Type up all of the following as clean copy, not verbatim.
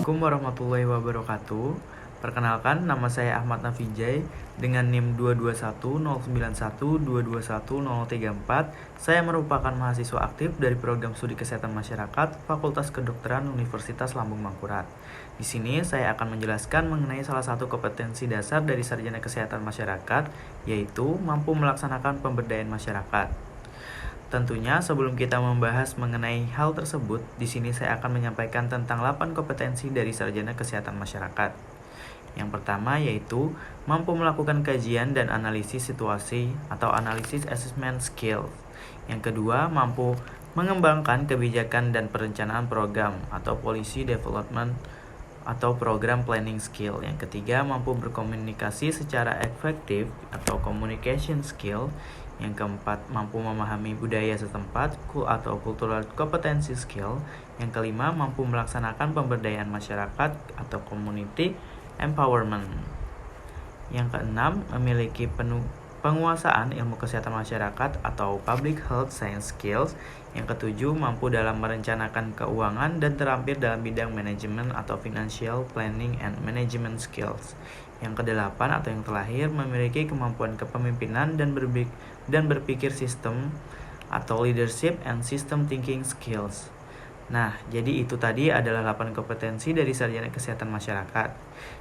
Assalamualaikum warahmatullahi wabarakatuh. Perkenalkan, nama saya Ahmad Nafijay dengan NIM 2210912210034. Saya merupakan mahasiswa aktif dari Program Studi Kesehatan Masyarakat Fakultas Kedokteran Universitas Lambung Mangkurat. Di sini saya akan menjelaskan mengenai salah satu kompetensi dasar dari sarjana kesehatan masyarakat, yaitu mampu melaksanakan pemberdayaan masyarakat. Tentunya sebelum kita membahas mengenai hal tersebut, di sini saya akan menyampaikan tentang 8 kompetensi dari sarjana kesehatan masyarakat. Yang pertama yaitu mampu melakukan kajian dan analisis situasi atau analisis assessment skill. Yang kedua, mampu mengembangkan kebijakan dan perencanaan program atau policy development atau program planning skill. Yang ketiga, mampu berkomunikasi secara efektif atau communication skill. Yang keempat, mampu memahami budaya setempat atau cultural competency skill. Yang kelima, mampu melaksanakan pemberdayaan masyarakat atau community empowerment. Yang keenam, memiliki penguasaan ilmu kesehatan masyarakat atau public health science skills. Yang ketujuh, mampu dalam merencanakan keuangan dan terampil dalam bidang manajemen atau financial planning and management skills. Yang kedelapan atau yang terakhir, memiliki kemampuan kepemimpinan dan berpikir sistem atau leadership and system thinking skills. Nah, jadi itu tadi adalah 8 kompetensi dari sarjana kesehatan masyarakat.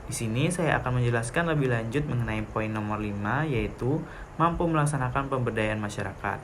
Di sini saya akan menjelaskan lebih lanjut mengenai poin nomor 5, yaitu mampu melaksanakan pemberdayaan masyarakat.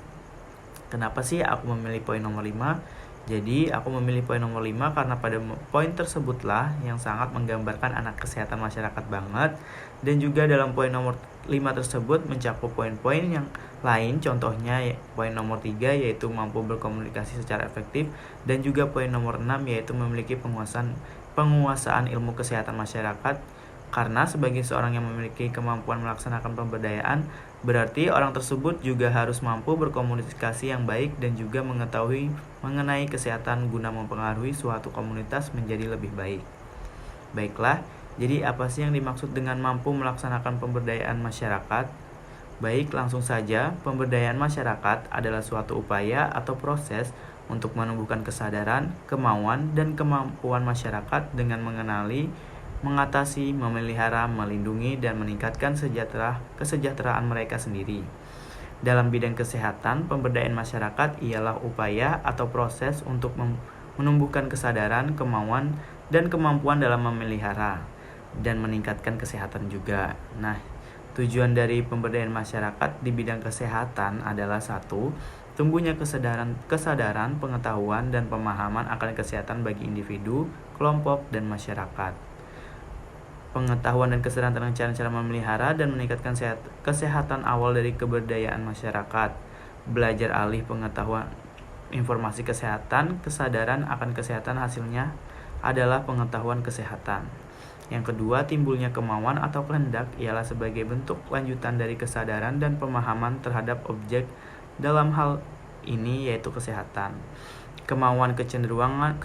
Kenapa sih aku memilih poin nomor 5? Jadi, aku memilih poin nomor 5 karena pada poin tersebutlah yang sangat menggambarkan anak kesehatan masyarakat banget. Dan juga dalam poin nomor 5 tersebut mencakup poin-poin yang lain, contohnya poin nomor 3 yaitu mampu berkomunikasi secara efektif, dan juga poin nomor 6 yaitu memiliki penguasaan ilmu kesehatan masyarakat. Karena sebagai seorang yang memiliki kemampuan melaksanakan pemberdayaan, berarti orang tersebut juga harus mampu berkomunikasi yang baik dan juga mengetahui mengenai kesehatan guna mempengaruhi suatu komunitas menjadi lebih baik. Baiklah, jadi apa sih yang dimaksud dengan mampu melaksanakan pemberdayaan masyarakat? Baik, langsung saja, pemberdayaan masyarakat adalah suatu upaya atau proses untuk menumbuhkan kesadaran, kemauan, dan kemampuan masyarakat dengan mengenali, mengatasi, memelihara, melindungi, dan meningkatkan kesejahteraan mereka sendiri. Dalam bidang kesehatan, pemberdayaan masyarakat ialah upaya atau proses untuk menumbuhkan kesadaran, kemauan, dan kemampuan dalam memelihara dan meningkatkan kesehatan juga. Nah, tujuan dari pemberdayaan masyarakat di bidang kesehatan adalah 1. Tumbuhnya kesadaran, pengetahuan, dan pemahaman akan kesehatan bagi individu, kelompok, dan masyarakat. Pengetahuan dan kesadaran tentang cara memelihara dan meningkatkan kesehatan awal dari keberdayaan masyarakat. Belajar alih pengetahuan informasi kesehatan, kesadaran akan kesehatan hasilnya adalah pengetahuan kesehatan. Yang kedua, timbulnya kemauan atau kehendak ialah sebagai bentuk lanjutan dari kesadaran dan pemahaman terhadap objek dalam hal ini yaitu kesehatan. Kemauan kecenderungan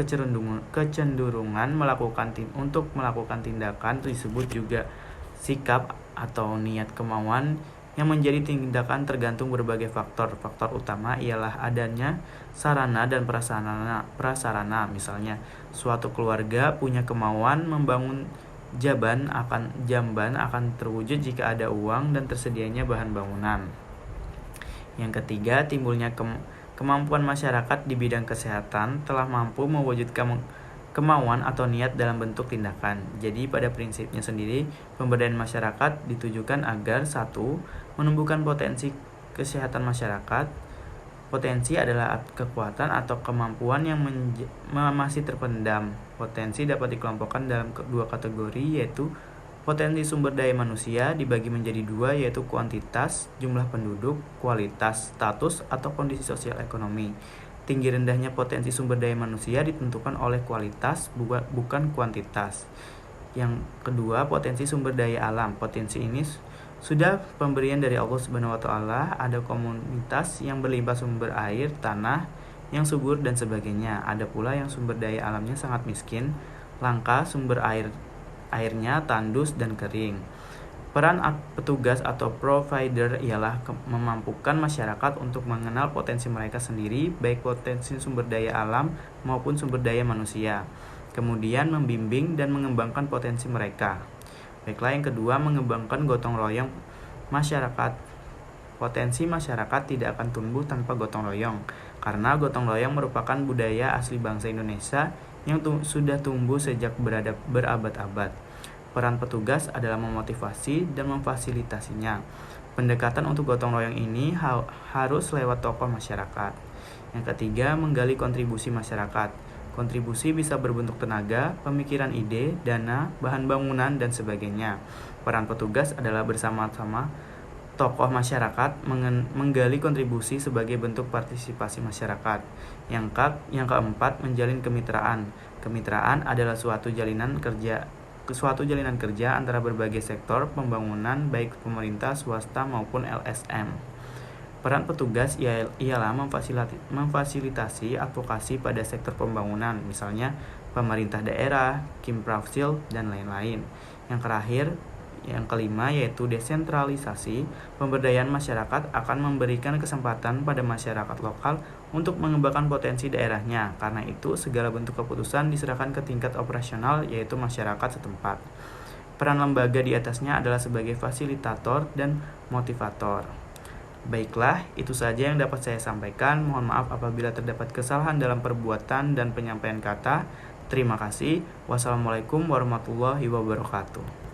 untuk melakukan tindakan disebut juga sikap atau niat kemauan yang menjadi tindakan tergantung berbagai faktor. Faktor utama ialah adanya sarana dan prasarana. Misalnya, suatu keluarga punya kemauan membangun jamban akan terwujud jika ada uang dan tersedianya bahan bangunan. Yang ketiga, timbulnya kemampuan masyarakat di bidang kesehatan telah mampu mewujudkan kemauan atau niat dalam bentuk tindakan. Jadi pada prinsipnya sendiri, pemberdayaan masyarakat ditujukan agar 1. Menumbuhkan potensi kesehatan masyarakat. Potensi adalah kekuatan atau kemampuan yang masih terpendam. Potensi dapat dikelompokkan dalam 2 kategori, yaitu potensi sumber daya manusia dibagi menjadi 2, yaitu kuantitas, jumlah penduduk, kualitas, status, atau kondisi sosial ekonomi. Tinggi rendahnya potensi sumber daya manusia ditentukan oleh kualitas, bukan kuantitas. Yang kedua, potensi sumber daya alam. Potensi ini sudah pemberian dari Allah Subhanahu wa Ta'ala. Ada komunitas yang berlimpah sumber air, tanah yang subur, dan sebagainya. Ada pula yang sumber daya alamnya sangat miskin, langka sumber airnya, tandus dan kering. Peran petugas atau provider ialah memampukan masyarakat untuk mengenal potensi mereka sendiri, baik potensi sumber daya alam maupun sumber daya manusia. Kemudian membimbing dan mengembangkan potensi mereka. Baiklah, yang kedua, mengembangkan gotong royong masyarakat. Potensi masyarakat tidak akan tumbuh tanpa gotong royong, karena gotong royong merupakan budaya asli bangsa Indonesia yang sudah tumbuh sejak berabad-abad. Peran petugas adalah memotivasi dan memfasilitasinya. Pendekatan untuk gotong royong ini harus lewat tokoh masyarakat. Yang ketiga, menggali kontribusi masyarakat. Kontribusi bisa berbentuk tenaga, pemikiran ide, dana, bahan bangunan, dan sebagainya. Peran petugas adalah bersama-sama tokoh masyarakat menggali kontribusi sebagai bentuk partisipasi masyarakat. Yang keempat, menjalin kemitraan. Kemitraan adalah suatu jalinan kerja antara berbagai sektor pembangunan baik pemerintah, swasta maupun LSM. Peran petugas ialah memfasilitasi advokasi pada sektor pembangunan, misalnya pemerintah daerah, Kimprafsil, dan lain-lain. Yang kelima yaitu desentralisasi. Pemberdayaan masyarakat akan memberikan kesempatan pada masyarakat lokal untuk mengembangkan potensi daerahnya. Karena itu, segala bentuk keputusan diserahkan ke tingkat operasional, yaitu masyarakat setempat. Peran lembaga di atasnya adalah sebagai fasilitator dan motivator. Baiklah, itu saja yang dapat saya sampaikan. Mohon maaf apabila terdapat kesalahan dalam perbuatan dan penyampaian kata. Terima kasih. Wassalamualaikum warahmatullahi wabarakatuh.